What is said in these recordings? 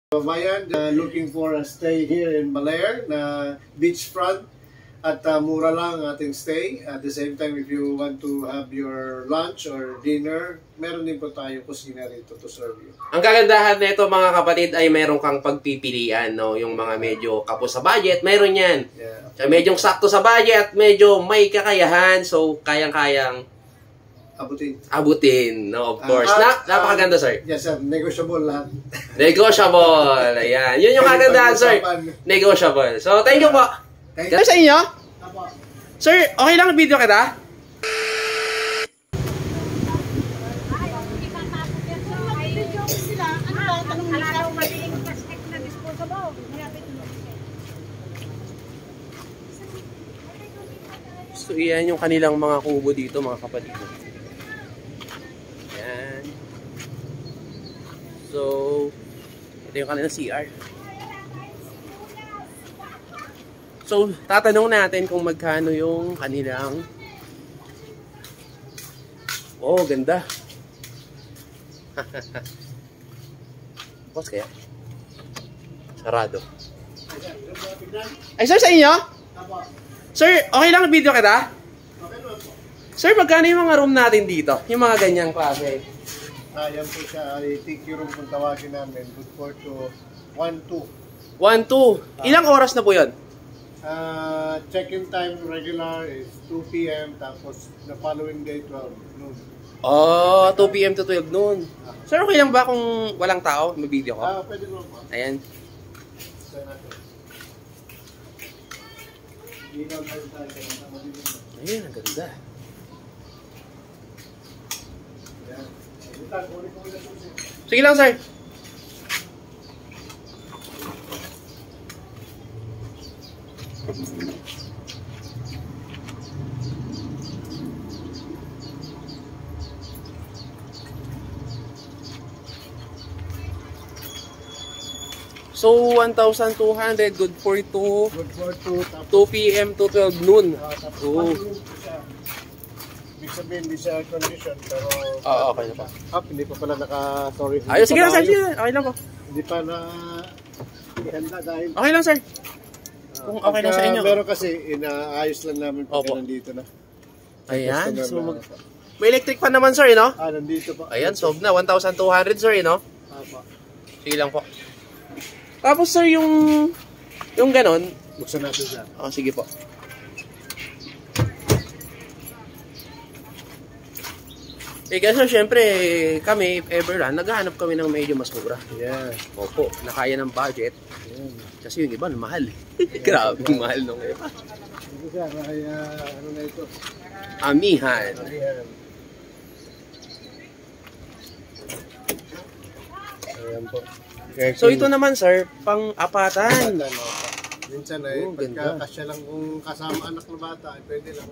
Bayan, looking for a stay here in Baler na beachfront at mura lang ang ating stay. At the same time, if you want to have your lunch or dinner, meron din po tayo kusina rito to serve you. Ang kagandahan nito mga kapatid ay meron kang pagpipilian, no? Yung mga medyo kapos sa budget, meron yan. Yeah. So, medyo sakto sa budget, medyo may kakayahan, so kayang-kayang abutin, no, of course. Napakaganda, sir. Yes, sir. Negotiable lahat. Negotiable. Ayan. Yun yung kagandahan, sir. Negotiable. So, thank you po. Thank you sa inyo. Sir, okay lang video kita? So, iyan yung kanilang mga kubo dito, mga kapatid. Ayan. So, ito yung kanilang CR. So, tatanong natin kung magkano yung kanilang... Oh, ganda. Boss kaya? Sarado. Ay, sir, sa inyo? Sir, okay lang video kita? Sir, magkano yung mga room natin dito? Yung mga ganyang klase? Yan po siya ay TQ room kung tawagin namin. Good for to 1-2. 1-2. Ilang oras na po yun? Check-in time regular is 2 p.m. Tapos the following day 12 noon. Oh, 2 p.m. to 12 noon. Sir, okay lang ba kung walang tao? May video ko? Pwede naman po. Ayan. Ayun, ang ganda. Sige lang, sir. So, 1,200, good for 2 p.m. to 12 noon. Oh. Ibig sabihin, hindi siya condition, pero... okay na pa. Hindi pa pala naka-sorry. Ayun, sige lang, sir. Okay lang po. Hindi pa na... ihanda dahil... Okay lang, sir. Kung okay lang sa inyo. Meron kasi, inaayos lang namin pagka nandito na. Ayan. So, may electric fan naman, sir, no? Nandito pa. Ayan, solve na. 1,200, sir, no? Sige lang po. Tapos, sir, yung ganon. Buksan natin siya. Sige po. Kasi syempre, kami, if ever lang, naghahanap kami ng medyo mas mura. Yeah. Opo, na kaya ng budget. Kasi yung iba, mahal. Grabe, mahal nung iba. Ito siya, ano na ito? Amihan. Ayan po. So ito naman, sir, pang-apatan. Minsan ay pagkakasya lang kung kasama anak na bata, ay pwede lang.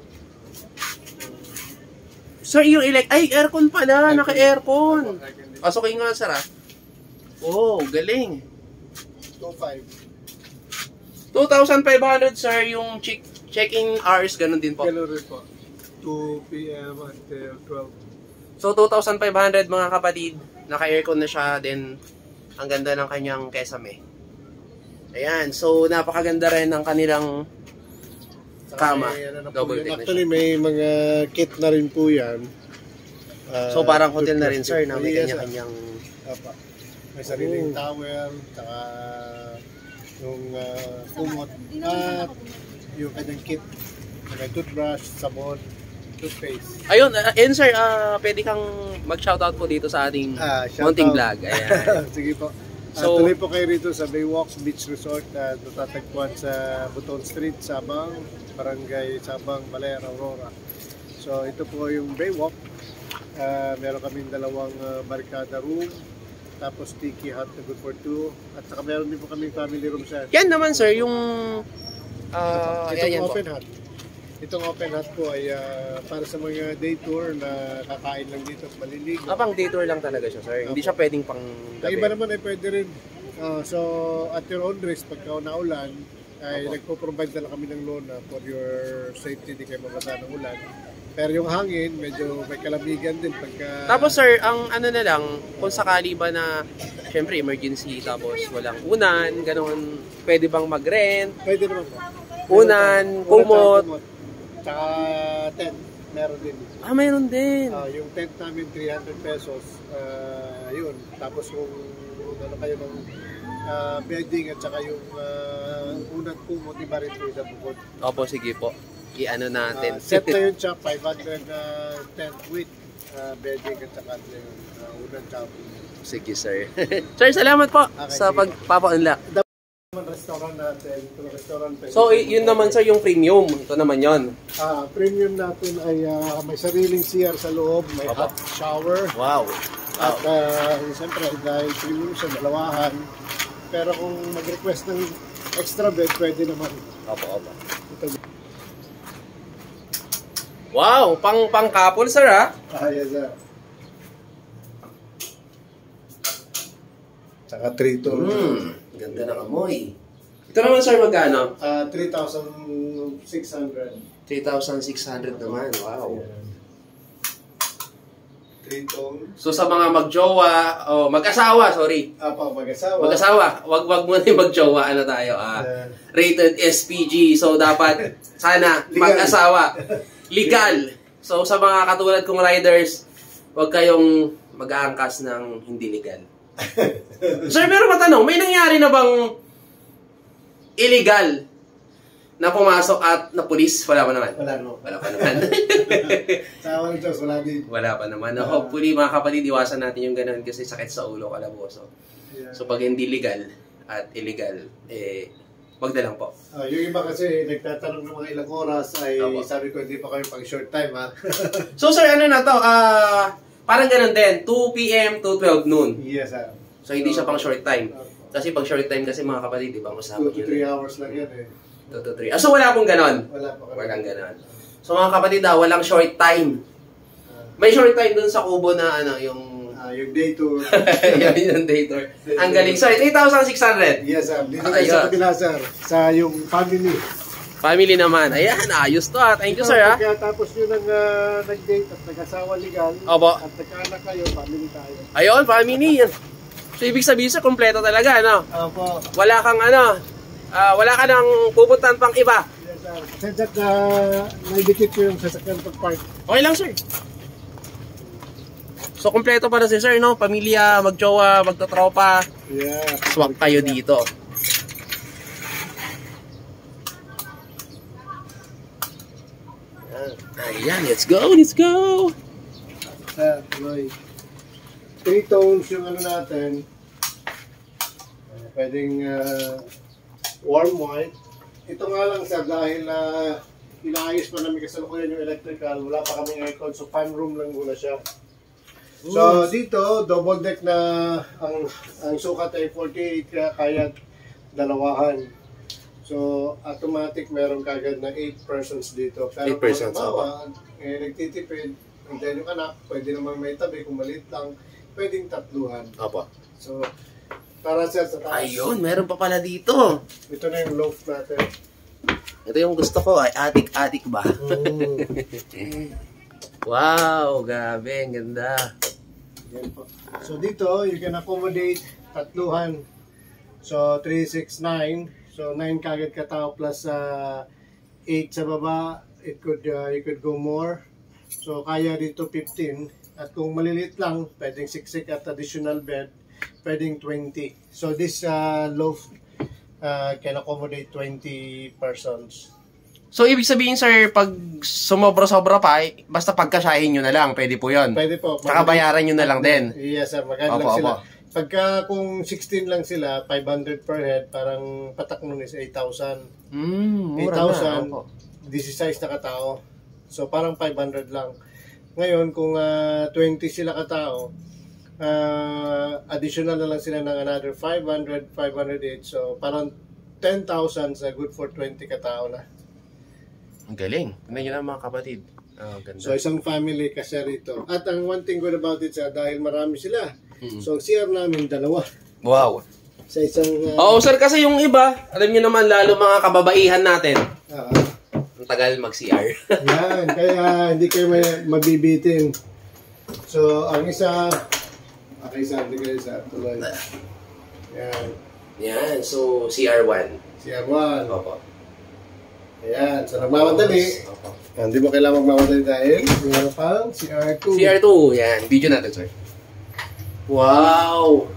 Sir, yung aircon pala, naka-aircon. Pasukin nga, sir, Oh, galing. 2,500, sir, yung check-in hours, ganun din po. Ganun rin po. 2 p.m. until 12. So, 2,500 mga kapatid. Naka-aircon na siya, then ang ganda ng kanyang kesame. Ayan, so napakaganda rin ng kanilang kama. Double deck na siya. Actually, may mga kit na rin po yan. So parang hotel na rin, sir, na may kanya-kanyang... May sariling towel, saka yung kumot, at yung kanyang kit. May toothbrush, sabon, toothpaste. Ayun, sir, pwede kang mag-shoutout po dito sa ating mounting vlog. Ayan. Sige po. So, tuloy po kayo rito sa Baywalks Beach Resort na natatagpuan sa Buton Street, Sabang, Barangay Sabang, Baler, Aurora. So ito po yung Baywalk. Meron kaming dalawang barkada room, tapos tiki hut na good for 2, at saka meron din po kaming family room set. Yan naman, sir, yung itong open hut. Itong open hut po ay para sa mga day tour na kakain lang dito at maliligo. Pang day tour lang talaga siya, sir. Hindi siya pwedeng pang gabi. Iba naman ay pwede rin. So at your own risk, pagka naulan, ay nagpo-provide na lang kami ng lona for your safety, di kayo mabasa ng ulan. Pero yung hangin, medyo may kalamigan din pagka... Tapos sir, ang ano na lang, kung sakali ba na, syempre emergency, tapos walang unan, gano'n, pwede bang mag-rent? Pwede naman po. Unan, kumot. Tsaka tent, meron din. Ah, mayroon din. Yung tent namin, 300 pesos. Yun. Tapos kung ano kayo ng bedding at saka yung unang kumot, iba rin po sa bukod. Opo, sige po. I-ano natin. Set na yun siya, 500 tent with bedding at saka yung unang chapel. Sige sir. Sir, salamat po sa pagpapa-unlock. Restaurant natin, itong restaurant. So, yun naman sir yung premium. Ito naman yon. Premium natin ay may sariling CR sa loob, may hot shower. Wow. At siyempre, dahil premium siya, dalawahan. Pero kung mag-request ng extra bed, pwede naman. Opo. Ito. Wow, pang couple sir ha? Yes sir. Tsaka 3 to. Ganda ng amoy. Ito naman sir magkano? 3,600. 3,600 naman. Wow. 3 tone. So sa mga magjowa, mag-asawa, sorry. Mag-asawa. Mag-asawa, wag mo na yung magjowa, ano tayo, rated SPG. So dapat, sana, mag-asawa. Legal. So sa mga katulad kong riders, wag kayong mag-aangkas ng hindi legal. Sir, pero matanong, may nangyari na bang illegal na pumasok at na pulis? Wala pa naman. Wala pa naman. Sa awan ng Diyos, wala din. Wala pa naman. Hopefully, mga kapatid, iwasan natin yung ganun kasi sakit sa ulo, kalaboso. Yeah. So, pag hindi legal at illegal, wag na lang po. Yung iba kasi, nagtatanong ng mga ilang oras, ay sabi ko, hindi pa kayo pang short time, ha? So, sir, ano na to? Parang ganun din, 2 p.m. to 12 noon. Yes, sir. So, hindi siya pang short time. Kasi pag short time kasi, mga kapatid, di ba, masama 2 to 3 hours lang yan, 2 to 3. So, wala pong ganon? Wala pa. Walang ganon. So, mga kapatid, walang short time. May short time dun sa kubo na, yung day tour. yung day tour. Ang galing. Sorry, 3,600. Yes, sir. Dito kayo sa kabila, sir. Sa yung family. Family naman. Ayan, ayos to ha. Thank you, sir ha. Kaya tapos nyo nag-date at nag-asawa legal. Opo. At nagkaanak kayo, family tayo. Ayun, family. So, ibig sabihin sa kompleto talaga, ano? Opo. Wala kang wala ka nang pupuntahan pang iba. Yes, sir. Kasi that, naidikit ko yung sasakyan pag-park. Okay lang, sir. So, kompleto pa na si sir, no? Pamilya, magjowa, magtotropa. Yeah. Swak kayo dito. Ayan, let's go, let's go! Roy. 3 tones yung ano natin. Pwedeng warm white. Ito nga lang sir, dahil inaayos pa namin kasalukuyan yung electrical, wala pa kaming aircon, so fan room lang muna siya. So dito, double deck na ang sukat ay 48 kaya dalawahan. So automatic meron kagad na 8 persons dito. Pero 8 persons, nagtitipid, and then yung anak, pwede naman may tabi, kung maliit lang, pwedeng tatluhan. Opo. So, para sa taas. Ayun, meron pa pala dito. Ito na yung loaf natin. Ito yung gusto ko, ay atik-atik ba? Wow, gabi, ang ganda. Yan po. So dito, you can accommodate tatluhan. So 3, 6, 9. So 9 kagad katao plus 8 sa baba. You could go more. So kaya dito 15. At kung maliliit lang, pwedeng siksik at additional bed, pwedeng 20. So this loaf can accommodate 20 persons. So, ibig sabihin, sir, pag sumobra-sobra pa, basta pagkasyahin nyo na lang, pwede po yun. Pwede po. Tsaka bayaran nyo na lang din. Yes, sir. Magkano lang sila. Pagka kung 16 lang sila, 500 per head, parang patak nun is 8,000. Mura 8,000, 16 na katao. So, parang 500 lang. Ngayon, kung 20 sila katao, additional na lang sila ng another 500, 508. So, parang 10,000 sa good for 20 katao na. Ang galing. Tignan nyo lang mga kapatid. Ganda. So, isang family kasi rito. At ang one thing good about it, dahil marami sila. So, ang CR namin, 2. Wow. Sa isang... Oo, sir, kasi yung iba, alam nyo naman, lalo mga kababaihan natin. tagal mag-CR. Yan, kaya hindi kayo mabibitin. So, ang isa, hindi kayo isa, tuloy. Yan. Yan, so CR1. CR1. Opo. Ayan, so nagmamadali. Opo. Hindi mo kailangan magmamadali dahil meron pang CR2. CR2, yan. Video natin, sir. Wow!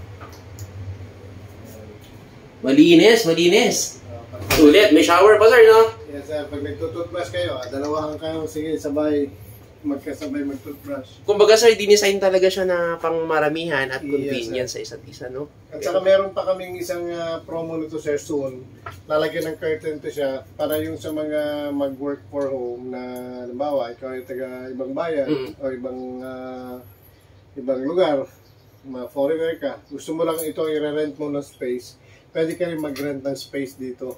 Malinis, malinis. Sulit, may shower pa, sir, no? Yes, sir. Pag nagtututbrush kayo, dalawahan kayo, sige, sabay, magkasabay magtutbrush. Kumbaga, sir, dinesign talaga siya na pang maramihan at convenience sa isa't isa, no? At saka meron pa kaming isang promo nito, sir, soon. Lalagyan ng curtain to siya para yung sa mga mag-work for home na, halimbawa, ikaw ay taga ibang bayan o ibang lugar, mga foreigner ka, gusto mo lang ito i-rent mo ng space, pwede ka rin mag-rent ng space dito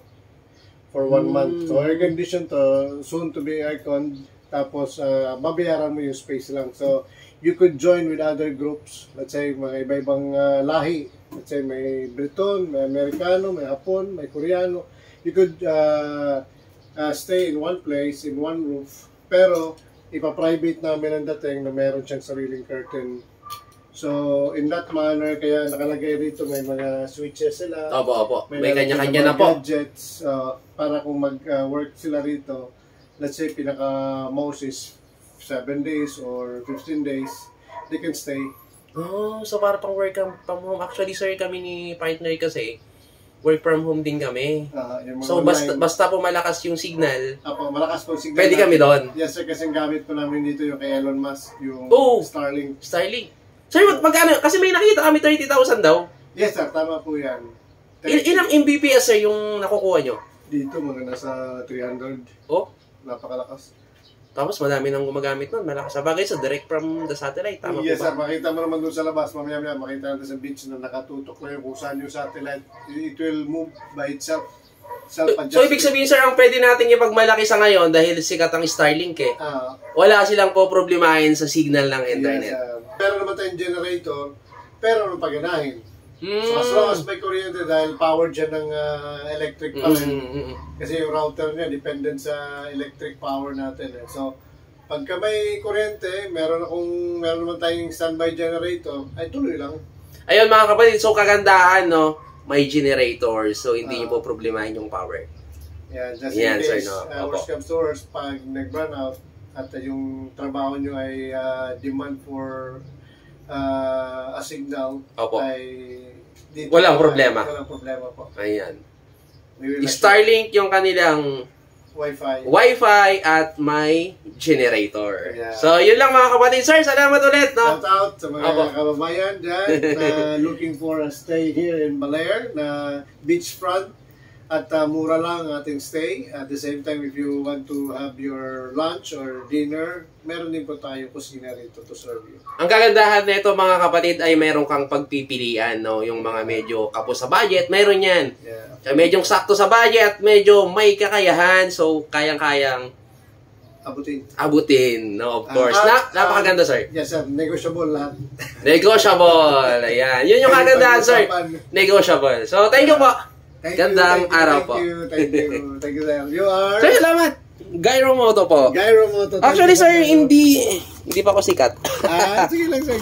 for 1 month. So, air condition to, soon to be aircon. Tapos, babayaran mo yung space lang. So, you could join with other groups. Let's say, mga iba-ibang lahi. Let's say, may Briton, may Amerikano, may Hapon, may Koreano. You could stay in one place, in one roof. Pero, ipa-private namin ang dating na meron siyang sariling curtain. So, in that manner, kaya nakalagay rito, may mga switches sila. Opo. May kanya-kanya na po. Gadgets, para kung mag-work sila rito. Let's say, pinaka-most is 7 days or 15 days, they can stay. Oh, so para pang work from home. Actually, sir, kami ni partner kasi, work from home din kami. So, basta po malakas yung signal, malakas po signal. pwede kami doon. Yes, sir, kasi gamit po namin dito yung kay Elon Musk, yung Starlink. Sir, magkano? Kasi may nakita kami 30,000 daw. Yes, sir, tama po yan. Ilang Mbps, sir, yung nakukuha nyo? Dito, mga nasa 300. Oh? Napakalakas. Tapos madami nang gumagamit nun. Malakas. Sabagay sa direct from the satellite. Tama yes, po ba? Sir. Makita mo naman doon sa labas. Mamaya-maya makita natin sa beach na nakatutok na yung kung saan yung satellite. It will move by itself. So, ibig sabihin, sir, ang pwede natin ipagmalaki sa ngayon dahil sikat ang Starlink eh. Wala silang po problemahin sa signal ng internet. Yes, pero naman tayong generator, pero ano paganahin. So, as long as may kuryente dahil powered dyan ng electric pa rin. Kasi yung router niya dependent sa electric power natin. So, pagka may kuryente, meron naman tayong standby generator, ay tuloy lang. Ayun mga kapatid, so kagandahan, no? May generator, so hindi niyo po problemahin yung power. Yeah, just in case, sir, no? worst comes to worst, pag nag-run out, at yung trabaho nyo ay demand for a signal, ay dito, walang problema. Walang problema po. Ayan. Starlink yung kanilang Wi-Fi at may generator. Yeah. So, yun lang mga kapatid. Sir, salamat ulit. No? Shout out sa mga kababayan dyan na looking for a stay here in Baler na beachfront. At mura lang ang ating stay. At the same time, if you want to have your lunch or dinner, meron din po tayo kusina rito to serve you. Ang kagandahan nito mga kapatid ay meron kang pagpipilian, no? Yung mga medyo kapos sa budget, meron yan. Yeah. Medyo sakto sa budget, medyo may kakayahan, so kayang-kayang abutin, no? Of course. Napakaganda, sir. Yes, sir. Negotiable lahat. Negotiable. Ayan. Yun yung kagandahan, sir. Negotiable. So, thank you po. Gandang araw po. Thank you, sir. You are? Sir, salamat. Gyro Moto po. Gyro Moto. Actually, sir, hindi pa ako sikat. Sige lang, sir.